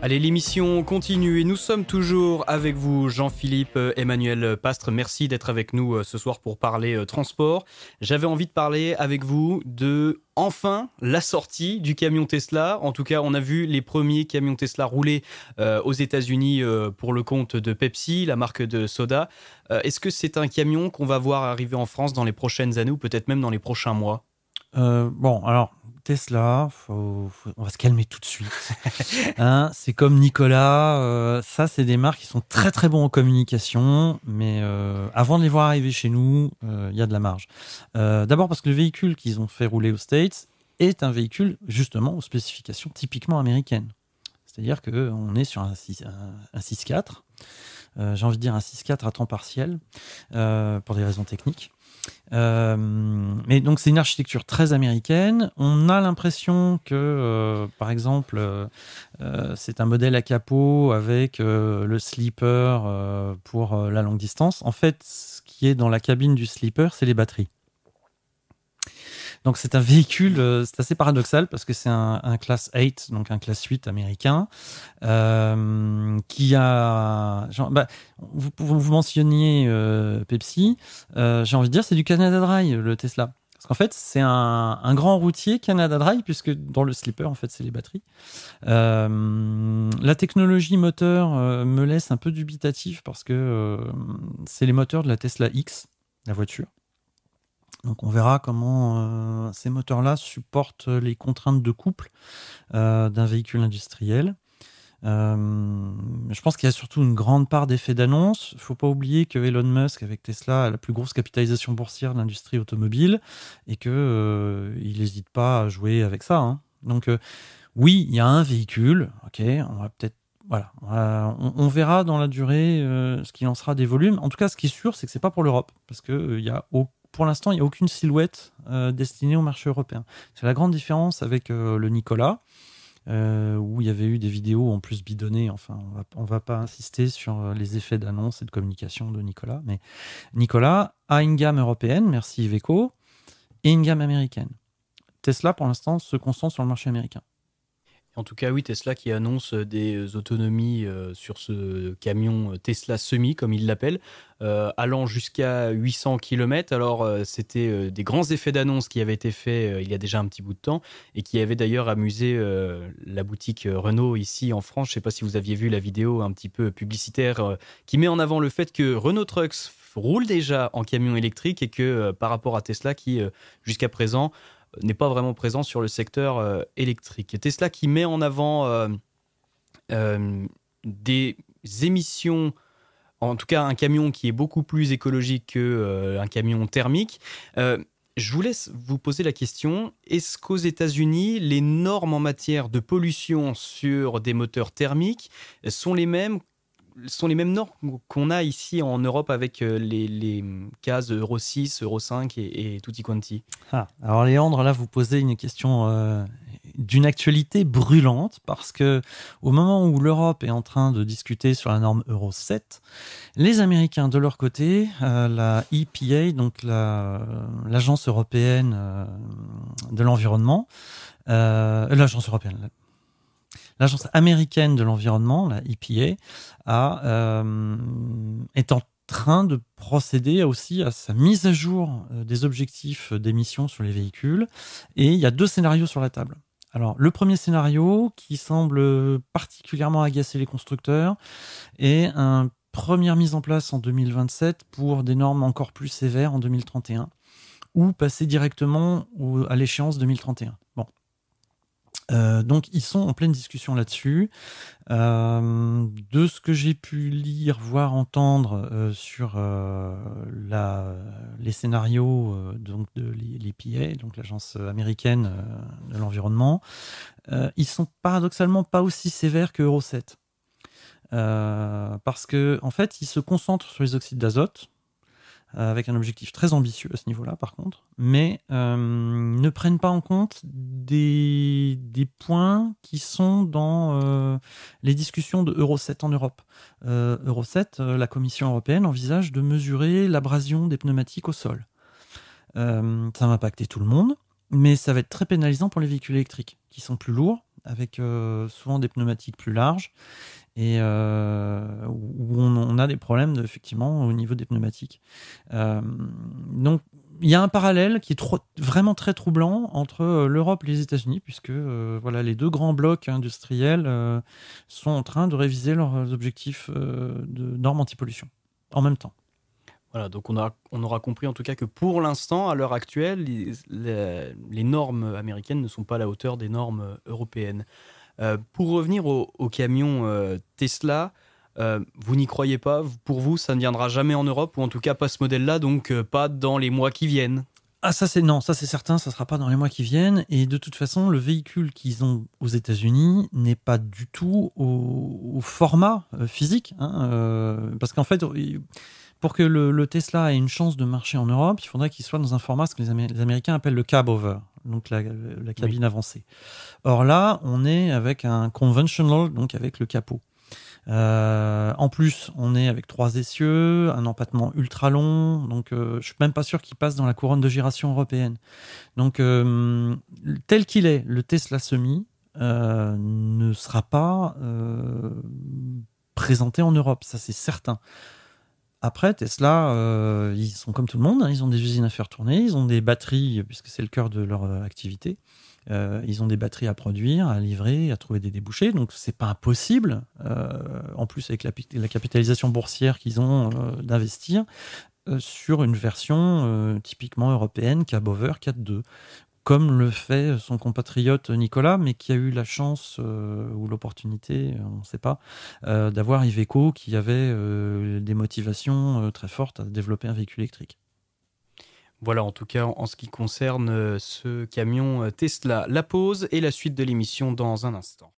Allez, l'émission continue et nous sommes toujours avec vous, Jean-Philippe, Emmanuel Pastre. Merci d'être avec nous ce soir pour parler transport. J'avais envie de parler avec vous de, enfin, la sortie du camion Tesla. En tout cas, on a vu les premiers camions Tesla rouler aux États-Unis pour le compte de Pepsi, la marque de soda. Est-ce que c'est un camion qu'on va voir arriver en France dans les prochaines années ou peut-être même dans les prochains mois ? Alors, Tesla, on va se calmer tout de suite. Hein, c'est comme Nikola, ça, c'est des marques qui sont très très bons en communication, mais avant de les voir arriver chez nous, il y a de la marge. D'abord parce que le véhicule qu'ils ont fait rouler aux States est un véhicule justement aux spécifications typiquement américaines. C'est-à-dire qu'on est sur un 6.4, j'ai envie de dire un 6.4 à temps partiel, pour des raisons techniques. Mais donc c'est une architecture très américaine. On a l'impression que, par exemple, c'est un modèle à capot avec le sleeper pour la longue distance. En fait, ce qui est dans la cabine du sleeper, c'est les batteries. Donc c'est un véhicule, c'est assez paradoxal parce que c'est un class 8, donc un class 8 américain, qui a... vous mentionniez Pepsi, j'ai envie de dire c'est du Canada Dry, le Tesla. Parce qu'en fait, c'est un grand routier Canada Dry, puisque dans le sleeper, en fait, c'est les batteries. La technologie moteur me laisse un peu dubitatif parce que c'est les moteurs de la Tesla X, la voiture. Donc on verra comment ces moteurs-là supportent les contraintes de couple d'un véhicule industriel. Je pense qu'il y a surtout une grande part d'effet d'annonce. Il ne faut pas oublier que Elon Musk, avec Tesla, a la plus grosse capitalisation boursière de l'industrie automobile et qu'il n'hésite pas à jouer avec ça. Hein. Donc oui, il y a un véhicule. Ok, on va peut-être... Voilà, on verra dans la durée ce qui lancera des volumes. En tout cas, ce qui est sûr, c'est que ce n'est pas pour l'Europe. Parce que pour l'instant, il n'y a aucune silhouette destinée au marché européen. C'est la grande différence avec le Nikola, où il y avait eu des vidéos en plus bidonnées. Enfin, on va pas insister sur les effets d'annonce et de communication de Nikola. Mais Nikola a une gamme européenne, merci Iveco, et une gamme américaine. Tesla, pour l'instant, se concentre sur le marché américain. En tout cas, oui, Tesla qui annonce des autonomies sur ce camion Tesla Semi, comme il l'appelle, allant jusqu'à 800 km. Alors, c'était des grands effets d'annonce qui avaient été faits il y a déjà un petit bout de temps et qui avaient d'ailleurs amusé la boutique Renault ici en France. Je ne sais pas si vous aviez vu la vidéo un petit peu publicitaire qui met en avant le fait que Renault Trucks roule déjà en camion électrique et que par rapport à Tesla qui, jusqu'à présent, n'est pas vraiment présent sur le secteur électrique. Tesla qui met en avant des émissions, en tout cas un camion qui est beaucoup plus écologique qu'un camion thermique. Je vous laisse vous poser la question, est-ce qu'aux États-Unis, les normes en matière de pollution sur des moteurs thermiques sont les mêmes normes qu'on a ici en Europe avec les cases Euro 6, Euro 5 et tutti quanti? Alors Léandre, là vous posez une question d'une actualité brûlante parce que au moment où l'Europe est en train de discuter sur la norme Euro 7, les Américains de leur côté, la EPA, donc l'agence européenne de l'environnement, l'agence américaine de l'environnement, la EPA, est en train de procéder aussi à sa mise à jour des objectifs d'émissions sur les véhicules. Et il y a deux scénarios sur la table. Alors, le premier scénario, qui semble particulièrement agacer les constructeurs, est une première mise en place en 2027 pour des normes encore plus sévères en 2031, ou passer directement à l'échéance 2031. Bon. Donc ils sont en pleine discussion là-dessus. De ce que j'ai pu lire, voir, entendre sur les scénarios donc de l'EPA, donc l'agence américaine de l'environnement, ils sont paradoxalement pas aussi sévères que Euro 7. Parce que en fait, ils se concentrent sur les oxydes d'azote, avec un objectif très ambitieux à ce niveau-là, par contre, mais ne prennent pas en compte des points qui sont dans les discussions de Euro 7 en Europe. Euro 7, la Commission européenne envisage de mesurer l'abrasion des pneumatiques au sol. Ça va impacter tout le monde, mais ça va être très pénalisant pour les véhicules électriques, qui sont plus lourds, avec souvent des pneumatiques plus larges et où on a des problèmes effectivement au niveau des pneumatiques. Donc il y a un parallèle qui est vraiment très troublant entre l'Europe et les États-Unis, puisque voilà, les deux grands blocs industriels sont en train de réviser leurs objectifs de normes anti-pollution en même temps. Voilà, donc on aura compris en tout cas que pour l'instant, à l'heure actuelle, les normes américaines ne sont pas à la hauteur des normes européennes. Pour revenir au camion Tesla, vous n'y croyez pas? Pour vous, ça ne viendra jamais en Europe, ou en tout cas pas ce modèle-là, donc pas dans les mois qui viennent. Ah, ça c'est certain, ça sera pas dans les mois qui viennent. Et de toute façon, le véhicule qu'ils ont aux États-Unis n'est pas du tout au format physique, hein, parce qu'en fait, pour que le Tesla ait une chance de marcher en Europe, il faudrait qu'il soit dans un format ce que les Américains appellent le cab over, donc la cabine avancée. Or là, on est avec un conventional, donc avec le capot. En plus, on est avec 3 essieux, un empattement ultra long, donc je suis même pas sûr qu'il passe dans la couronne de giration européenne. Donc, tel qu'il est, le Tesla Semi ne sera pas présenté en Europe, ça c'est certain. Après, Tesla, ils sont comme tout le monde, hein, ils ont des usines à faire tourner, ils ont des batteries, puisque c'est le cœur de leur activité. Ils ont des batteries à produire, à livrer, à trouver des débouchés, donc c'est pas impossible, en plus avec la capitalisation boursière qu'ils ont, d'investir sur une version typiquement européenne, cab over 4.2, comme le fait son compatriote Nicolas, mais qui a eu la chance ou l'opportunité, on ne sait pas, d'avoir Iveco qui avait des motivations très fortes à développer un véhicule électrique. Voilà, en tout cas, en ce qui concerne ce camion Tesla. La pause et la suite de l'émission dans un instant.